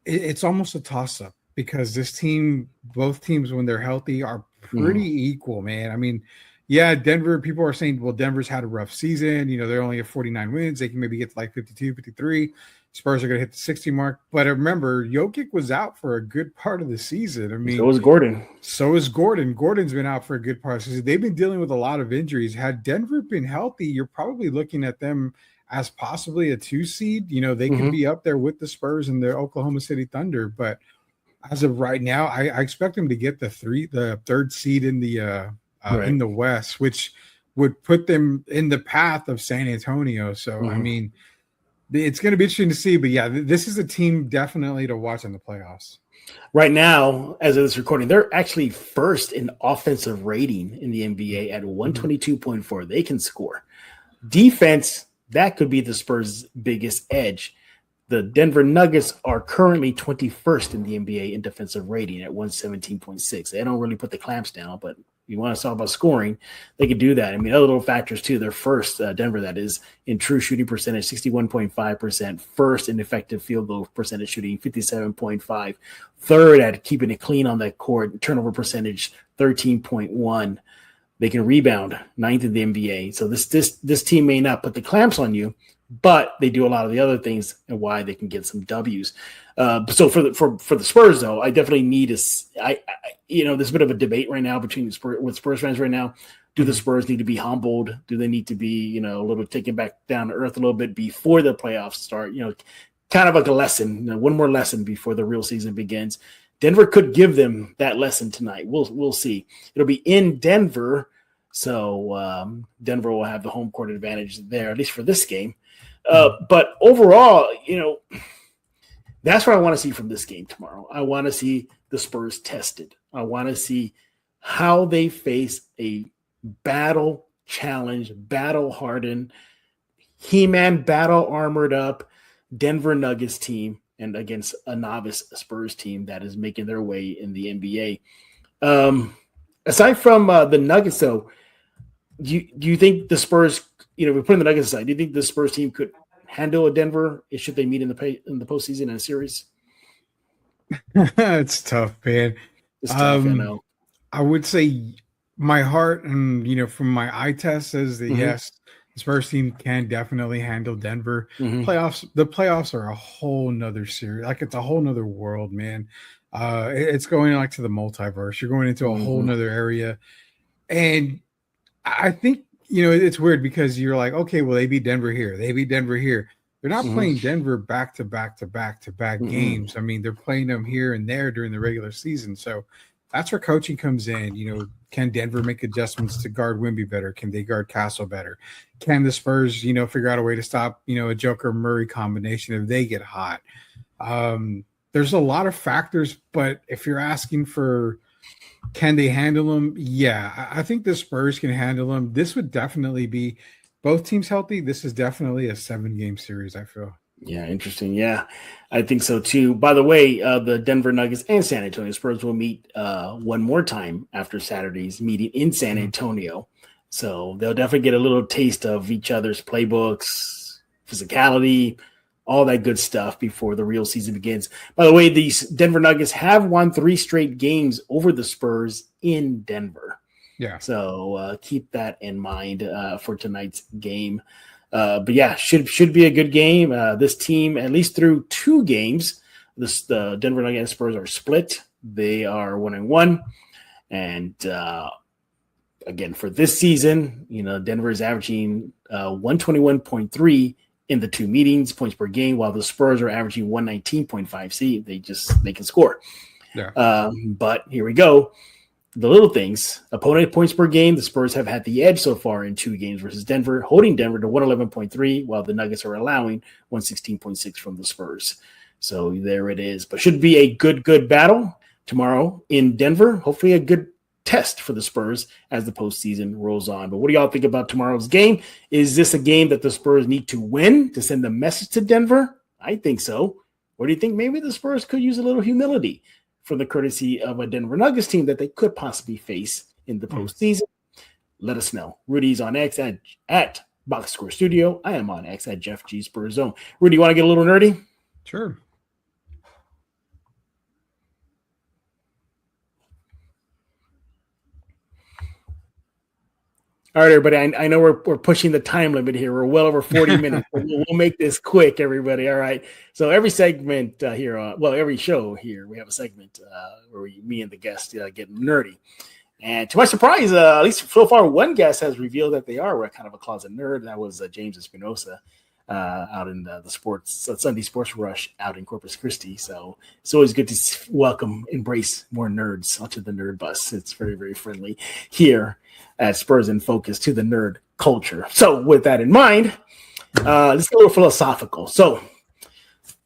it's almost a toss-up. Because this team, both teams, when they're healthy, are pretty equal, man. I mean, yeah, Denver, people are saying, well, Denver's had a rough season. They're only at 49 wins. They can maybe get to like 52, 53. Spurs are going to hit the 60 mark. But remember, Jokic was out for a good part of the season. I mean, so was Gordon. So is Gordon. Gordon's been out for a good part of the season. They've been dealing with a lot of injuries. Had Denver been healthy, you're probably looking at them as possibly a 2 seed. They could be up there with the Spurs and the Oklahoma City Thunder. But as of right now, I expect them to get the 3rd seed in the West, which would put them in the path of San Antonio. So, I mean, it's going to be interesting to see. But, yeah, this is a team definitely to watch in the playoffs. Right now, as of this recording, they're actually first in offensive rating in the NBA at 122.4. They can score. Defense, that could be the Spurs' biggest edge. The Denver Nuggets are currently 21st in the NBA in defensive rating at 117.6. They don't really put the clamps down, but you want to talk about scoring, they could do that. I mean, other little factors too. They're first, Denver, that is, in true shooting percentage, 61.5%. First in effective field goal percentage shooting, 57.5. Third at keeping it clean on that court. Turnover percentage, 13.1. They can rebound, 9th in the NBA. So this team may not put the clamps on you, but they do a lot of the other things and why they can get some W's. So for the Spurs, though, I definitely need there's a bit of a debate right now between with Spurs fans right now. Do the Spurs need to be humbled? Do they need to be, a little taken back down to earth a little bit before the playoffs start? Kind of like a lesson, one more lesson before the real season begins. Denver could give them that lesson tonight. We'll see. It'll be in Denver, so Denver will have the home court advantage there, at least for this game. But overall, that's what I want to see from this game tomorrow. I want to see the Spurs tested. I want to see how they face a battle challenge, battle hardened, He-Man battle armored up Denver Nuggets team, and against a novice Spurs team that is making their way in the NBA. Aside from the Nuggets, though, do you think the Spurs, we're putting the Nuggets aside, do you think the Spurs team could handle a Denver should they meet in the postseason in a series? It's tough, man. It's tough, I know. I would say my heart and, from my eye test says that yes, The Spurs team can definitely handle Denver. Mm-hmm. The playoffs are a whole nother series. Like it's a whole nother world, man. It's going like to the multiverse. You're going into a whole nother area. And I think, it's weird because you're like, okay, well, they beat Denver here. They beat Denver here. They're not playing Denver back to back to back to back games. I mean, they're playing them here and there during the regular season. So that's where coaching comes in. Can Denver make adjustments to guard Wemby better? Can they guard Castle better? Can the Spurs, figure out a way to stop, a Joker Murray combination if they get hot? There's a lot of factors, but if you're asking for can they handle them? Yeah, I think the Spurs can handle them. This would definitely be both teams healthy. This is definitely a 7-game series, I feel. Yeah, interesting. Yeah, I think so too. By the way, the Denver Nuggets and San Antonio Spurs will meet one more time after Saturday's meeting in San Antonio. So they'll definitely get a little taste of each other's playbooks, physicality, all that good stuff before the real season begins. By the way, these Denver Nuggets have won 3 straight games over the Spurs in Denver. Yeah. So keep that in mind for tonight's game. But yeah, should be a good game. This team, at least through 2 games, the Denver Nuggets and Spurs are split. They are 1-1. And again, for this season, Denver is averaging 121.3 in the 2 meetings, points per game, while the Spurs are averaging 119.5. See, they can score. Yeah. But here we go. The little things, opponent points per game, the Spurs have had the edge so far in 2 games versus Denver, holding Denver to 111.3, while the Nuggets are allowing 116.6 from the Spurs. So there it is. But should be a good battle tomorrow in Denver. Hopefully a good test for the Spurs as the postseason rolls on. But what do y'all think about tomorrow's game? Is this a game that the Spurs need to win to send a message to Denver? I think so. Or do you think maybe the Spurs could use a little humility for the courtesy of a Denver Nuggets team that they could possibly face in the postseason? Let us know. Rudy's on X at Box Score Studio. I am on X at Jeff G Spurs Zone. Rudy, you want to get a little nerdy? Sure. All right, everybody. I know we're pushing the time limit here. We're well over 40 minutes. We'll make this quick, everybody. All right. So every segment here, every show here, we have a segment where me and the guest get nerdy. And to my surprise, at least so far, one guest has revealed that they are kind of a closet nerd. That was James Espinosa out in the Sunday Sports Rush out in Corpus Christi. So it's always good to embrace more nerds onto the nerd bus. It's very, very friendly here at Spurs in Focus to the nerd culture. So with that in mind, let's get a little philosophical. So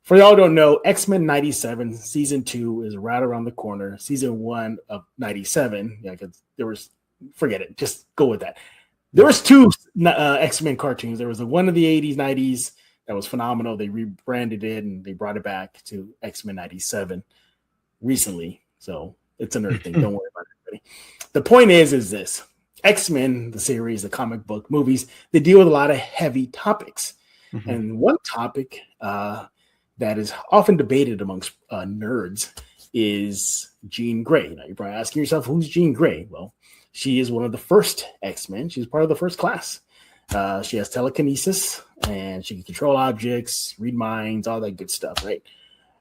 for y'all who don't know, X-Men 97 season 2 is right around the corner. Season 1 of 97, forget it, just go with that. There was 2 X-Men cartoons. There was the one of the 80s, 90s that was phenomenal. They rebranded it and they brought it back to X-Men 97 recently. So it's a nerd thing. Don't worry about it, everybody. The point is this. X-Men, the series, the comic book, movies, they deal with a lot of heavy topics. Mm-hmm. And one topic that is often debated amongst nerds is Jean Grey. Now, you're probably asking yourself, who's Jean Grey? Well, she is one of the first X-Men. She's part of the first class. She has telekinesis, and she can control objects, read minds, all that good stuff, right?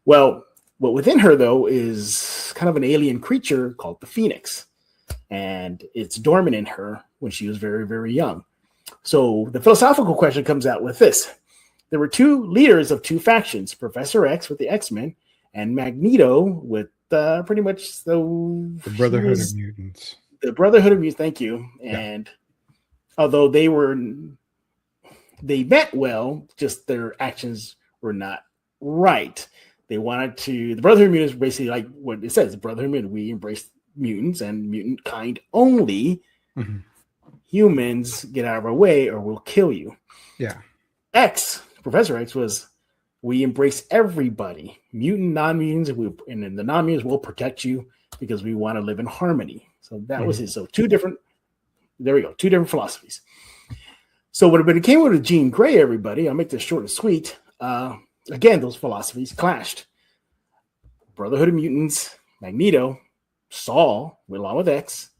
Well, what within her, though, is kind of an alien creature called the Phoenix. And it's dormant in her when she was very, very young. So the philosophical question comes out with this. There were 2 leaders of 2 factions, Professor X with the X-Men and Magneto with pretty much the Brotherhood of Mutants. The Brotherhood of Mutants, thank you. And although they meant well, just their actions were not right. They wanted to, the Brotherhood of Mutants basically like what it says, the Brotherhood of Mutants, we embrace mutants and mutant kind only. Mm-hmm. Humans, get out of our way or we'll kill you. Yeah. Professor X was, we embrace everybody, mutant, non-mutants, and then the non-mutants will protect you because we want to live in harmony. So that was it. So 2 different philosophies. So when it came with Jean Grey, everybody, I'll make this short and sweet. Again, those philosophies clashed. Brotherhood of Mutants, Magneto saw, along with X,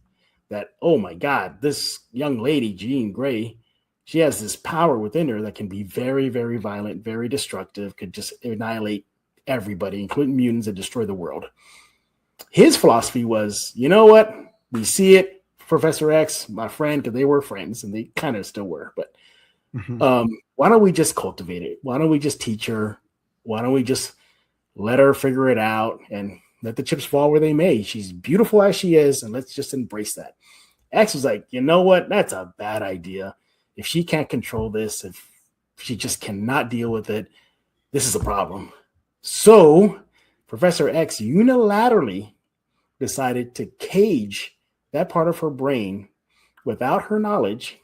that, oh my God, this young lady, Jean Grey, She has this power within her that can be very, very violent, very destructive, could just annihilate everybody, including mutants, and destroy the world. His philosophy was, you know what? We see it, Professor X, my friend, because they were friends, and they kind of still were. But why don't we just cultivate it? Why don't we just teach her? Why don't we just let her figure it out and let the chips fall where they may? She's beautiful as she is, and let's just embrace that. X was like, you know what? That's a bad idea. If she can't control this, if she just cannot deal with it, this is a problem. So Professor X unilaterally decided to cage that part of her brain without her knowledge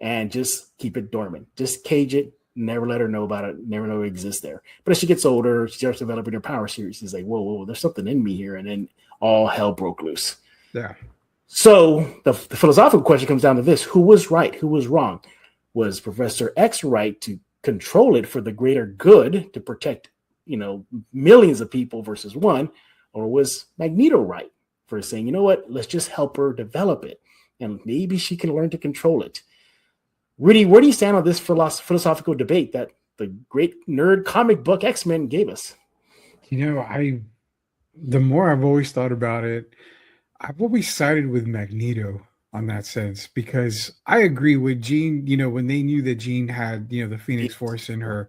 and just keep it dormant. Just cage it, never let her know about it, never know it exists there. But as she gets older, she starts developing her power series. She's like, whoa, there's something in me here. And then all hell broke loose. Yeah. So the philosophical question comes down to this: who was right? Who was wrong? Was Professor X right to control it for the greater good to protect, millions of people versus one? Or was Magneto right for saying, you know what, let's just help her develop it and maybe she can learn to control it? Rudy, where do you stand on this philosophical debate that the great nerd comic book X-Men gave us? The more I've always thought about it, I've always sided with Magneto on that sense, because I agree with Jean, when they knew that Jean had, the Phoenix Force in her,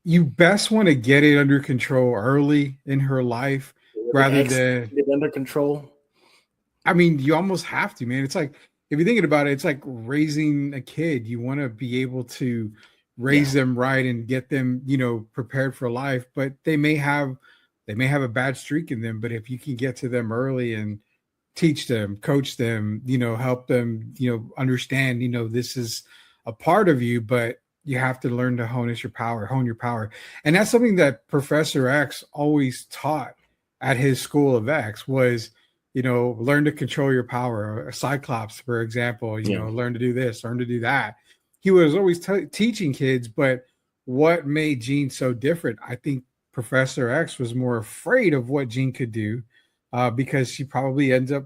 you best want to get it under control early in her life rather than get under control. I mean, you almost have to, man. It's like, if you're thinking about it, it's like raising a kid. You want to be able to raise them right and get them, prepared for life, but they may have a bad streak in them. But if you can get to them early and teach them, coach them, help them, understand, this is a part of you, but you have to learn to hone your power. And that's something that Professor X always taught at his school of X was, learn to control your power. A Cyclops, for example, learn to do this, learn to do that. He was always teaching kids, but what made Jean so different? I think Professor X was more afraid of what Jean could do because she probably ends up,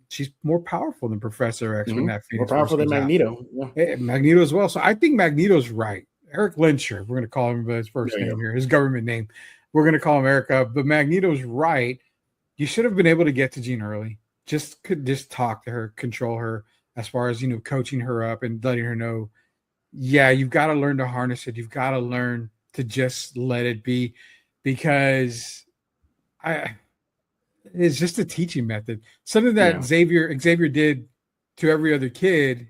she's more powerful than Professor X when that Phoenix more powerful than Magneto. Yeah. Magneto as well. So I think Magneto's right. Eric Lyncher, we're going to call him by his first name here, his government name. We're going to call him Erica, but Magneto's right. You should have been able to get to Jean early. Just talk to her, control her as far as, coaching her up and letting her know, you've got to learn to harness it. You've got to learn to just let it be, because it's just a teaching method. Something that Xavier did to every other kid.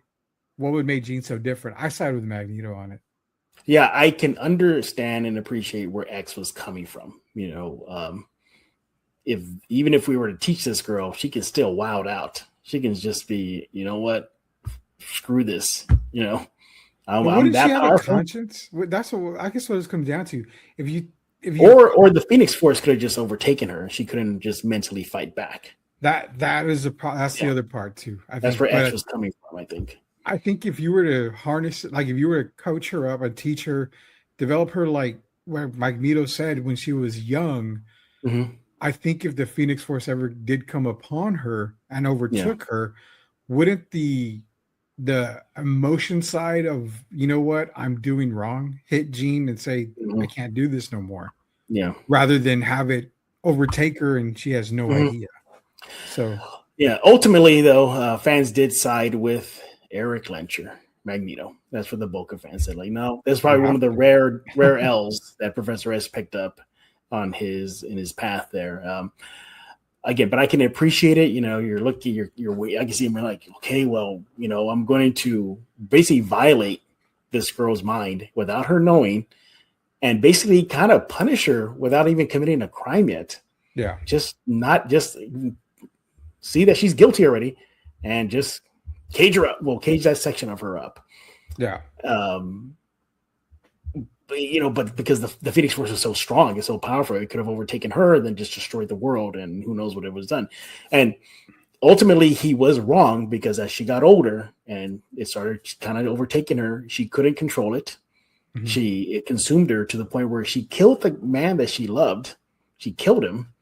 What would make Jean so different? I side with Magneto on it. Yeah, I can understand and appreciate where X was coming from. If we were to teach this girl, she can still wild out. She can just be, screw this. I'm that powerful. Conscience? That's what I guess what it comes down to. If you or the Phoenix Force could have just overtaken her. She couldn't just mentally fight back. That's the other part too. That's where X was coming from, I think. I think if you were to harness it, like if you were to coach her up and teach her, develop her like where Magneto said when she was young, I think if the Phoenix Force ever did come upon her and overtook her, wouldn't the emotion side of, what I'm doing wrong, hit Jean and say, I can't do this no more. Yeah. Rather than have it overtake her and she has no idea. So ultimately though, fans did side with Eric Lyncher, Magneto. That's what the bulk of fans said. Like, no, that's probably one of the rare L's that Professor S picked up in his path there. Again, but I can appreciate it. You're looking, I can see him like, okay, well, I'm going to basically violate this girl's mind without her knowing, and basically kind of punish her without even committing a crime yet. Yeah, just see that she's guilty already, and just cage her up. Well, cage that section of her up. Yeah. But because the Phoenix Force is so strong, it's so powerful, it could have overtaken her and then just destroyed the world, and who knows what it was done. And ultimately, he was wrong, because as she got older and it started kind of overtaking her, she couldn't control it. It consumed her to the point where she killed the man that she loved. She killed him,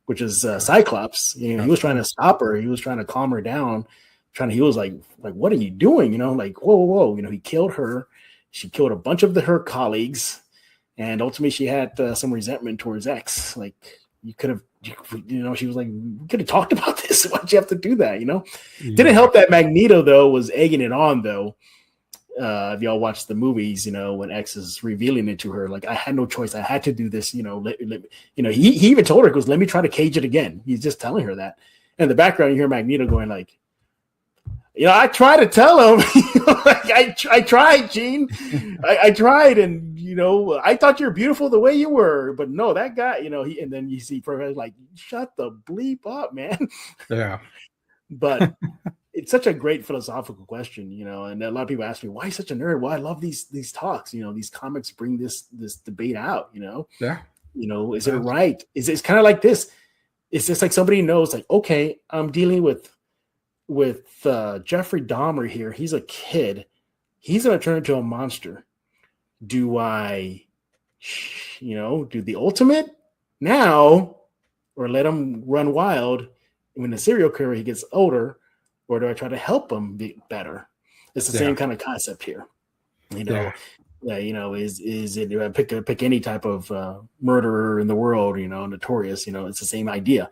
which is Cyclops. He was trying to stop her. He was trying to calm her down, he was like, what are you doing? Like, whoa. He killed her. She killed a bunch of her colleagues. And ultimately she had some resentment towards X. Like, you could have, she was like, we could have talked about this. Why'd you have to do that? Yeah. Didn't help that Magneto, though, was egging it on, though. If y'all watch the movies, when X is revealing it to her, like, I had no choice. I had to do this. He even told her, let me try to cage it again. He's just telling her that. And in the background, you hear Magneto going like, I tried to tell him, I tried, Gene. I tried, and I thought you're beautiful the way you were, but no, that guy, and then you see Professor like, shut the bleep up, man. Yeah. But it's such a great philosophical question, and a lot of people ask me, why are you such a nerd? Well, I love these talks, these comics bring this debate out, Yeah. Is it right? It's kind of like this. It's just like somebody knows, like, okay, I'm dealing with Jeffrey Dahmer here. He's a kid. He's going to turn into a monster. Do I, do the ultimate now, or let him run wild when the serial killer he gets older, or do I try to help him be better? It's the same kind of concept here. Is it, do I pick any type of murderer in the world, notorious, it's the same idea.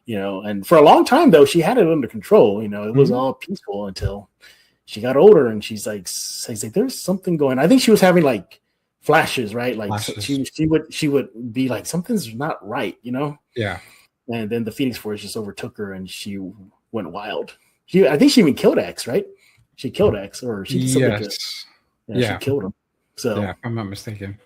And for a long time, though, she had it under control. It was all peaceful until she got older, and she's like, there's something going on. I think she was having like flashes, right? Like she would be like, something's not right, Yeah. And then the Phoenix Force just overtook her, and she went wild. I think she even killed X, right? She killed X, or she did something good. She killed him. So if I'm not mistaken.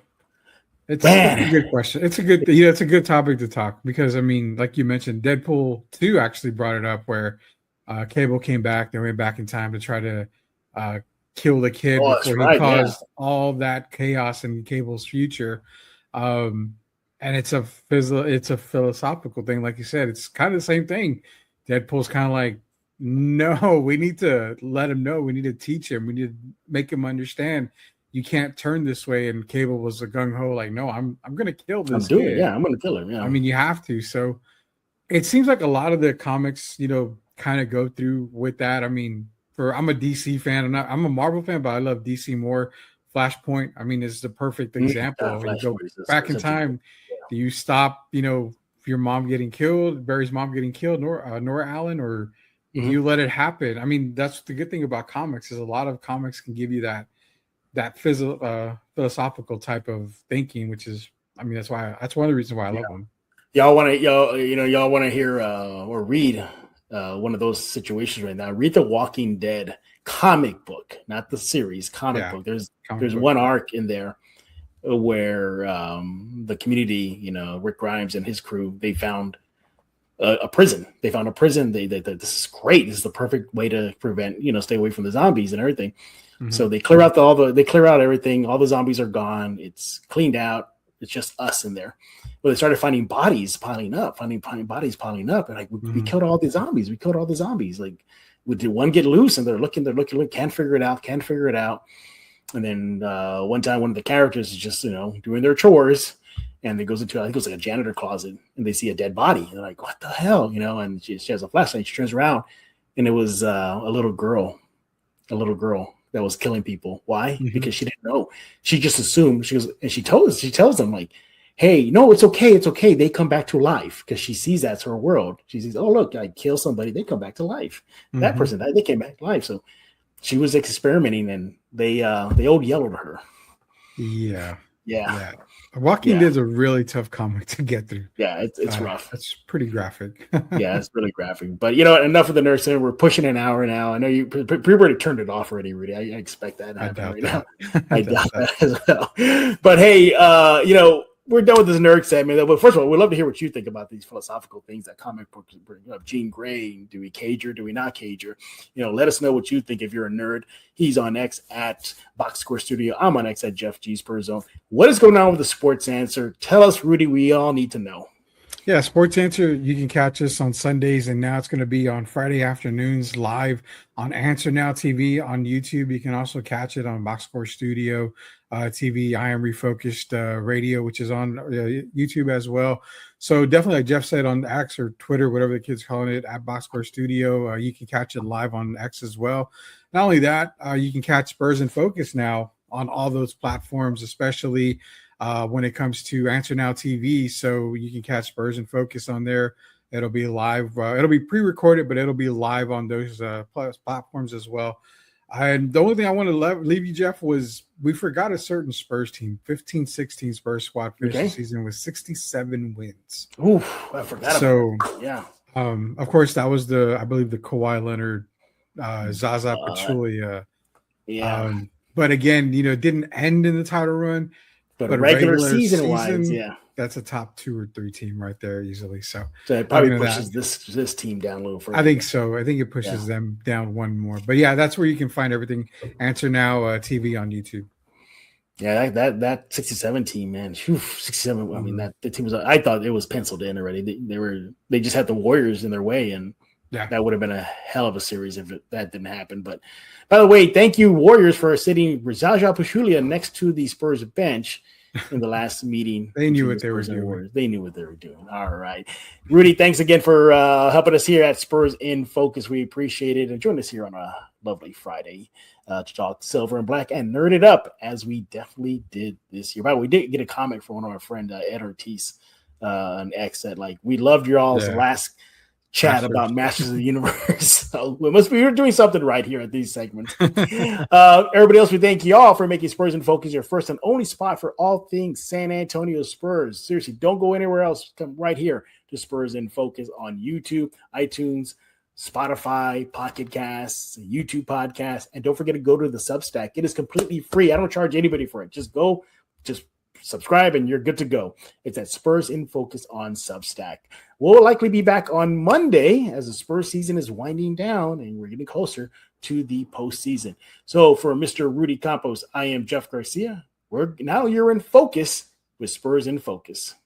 It's a good question. It's a good topic to talk, because I mean, like you mentioned, Deadpool 2 actually brought it up, where Cable came back. They went back in time to try to kill the kid before he caused all that chaos in Cable's future. And it's a philosophical thing, like you said. It's kind of the same thing. Deadpool's kind of like, no, we need to let him know. We need to teach him. We need to make him understand. You can't turn this way. And Cable was a gung ho, like, no, I'm gonna kill this kid. Yeah, I'm gonna kill him. Yeah, I mean, you have to. So it seems like a lot of the comics, kind of go through with that. I mean, I'm a DC fan. I'm a Marvel fan, but I love DC more. Flashpoint, I mean, is the perfect example. You go back in time. Do you stop, your mom getting killed, Barry's mom getting killed, Nora Allen, or do you let it happen? I mean, that's the good thing about comics, is a lot of comics can give you that philosophical type of thinking, which is, I mean, that's one of the reasons why I love them. Y'all want to hear or read one of those situations right now. Read the Walking Dead comic book, not the series, comic book. There's one arc in there where the community, Rick Grimes and his crew, they found a prison. They found a prison. They this is great. This is the perfect way to prevent, stay away from the zombies and everything. Mm-hmm. So they clear out everything. All the zombies are gone. It's cleaned out. It's just us in there. Well, they started finding bodies piling up, finding bodies piling up. And like, we killed all the zombies. Like, did one get loose? And they're looking, can't figure it out. And then one time, one of the characters is just, doing their chores, and they goes into, I think it was like a janitor closet, and they see a dead body. And they're like, what the hell? And she has a flashlight. She turns around, and it was a little girl that was killing people. Why? Mm-hmm. Because she didn't know. She just assumed. She goes, and she tells them, like, hey, no, it's okay. They come back to life, because she sees that's her world. She sees, oh, look, I kill somebody, they come back to life. Mm-hmm. That person died, they came back to life. So she was experimenting, and they old yellowed her. Yeah. Walking Dead's a really tough comic to get through. Yeah, it's rough. It's pretty graphic. Yeah, it's really graphic. But enough of the nerd center. We're pushing an hour now. I know you already turned it off already, Rudy. I expect that to happen right now. I doubt that as well. But hey, we're done with this nerd segment. But first of all, we'd love to hear what you think about these philosophical things that comic books bring up. Jean Grey, do we cage her? Do we not cage her? Let us know what you think if you're a nerd. He's on X at Box Score Studio. I'm on X at Jeff G Spurs Zone. What is going on with the Sports Answer? Tell us, Rudy. We all need to know. Yeah, Sports Answer, you can catch us on Sundays, and now it's going to be on Friday afternoons live on Answer Now TV on YouTube. You can also catch it on Box Score Studio TV, I Am Refocused Radio, which is on YouTube as well. So definitely, like Jeff said, on X or Twitter, whatever the kids calling it, at Box Score Studio, you can catch it live on X as well. Not only that, you can catch Spurs in Focus now on all those platforms, especially when it comes to Answer Now TV. So you can catch Spurs in Focus on there. It'll be live. It'll be pre-recorded, but it'll be live on those platforms as well. And the only thing I want to leave you, Jeff, was we forgot a certain Spurs team, 15-16 Spurs squad finished the season with 67 wins. Oof, I forgot about that. Yeah. Of course, that was I believe the Kawhi Leonard, Zaza Pachulia. Yeah. But again, didn't end in the title run. But regular season wise, that's a top 2 or 3 team right there easily. So it probably pushes this team down a little further. I think so. I think it pushes them down one more. But yeah, that's where you can find everything. Answer Now TV on YouTube. Yeah, that 67 team, man. 67. Mm-hmm. I mean, the team was. I thought it was penciled in already. They just had the Warriors in their way, and that would have been a hell of a series if that didn't happen. But by the way, thank you, Warriors, for sitting Zaza Pachulia next to the Spurs bench in the last meeting. They knew what they were doing. They knew what they were doing. All right. Rudy, thanks again for helping us here at Spurs in Focus. We appreciate it. And join us here on a lovely Friday to talk silver and black and nerd it up, as we definitely did this year. By the way, we did get a comment from one of our friend Ed Ortiz on X that, like, we loved your all's last chat about Masters of the Universe. So we're doing something right here at these segments. Everybody else, we thank you all for making Spurs in Focus your first and only spot for all things San Antonio Spurs. Seriously, don't go anywhere else. Come right here to Spurs in Focus on YouTube, iTunes, Spotify, Pocket Casts, YouTube podcast, and don't forget to go to the Substack. It is completely free. I don't charge anybody for it. Just subscribe and you're good to go. It's at Spurs in Focus on Substack. We'll likely be back on Monday as the Spurs season is winding down and we're getting closer to the postseason. So for Mr. Rudy Campos, I am Jeff Garcia. You're in focus with Spurs in Focus.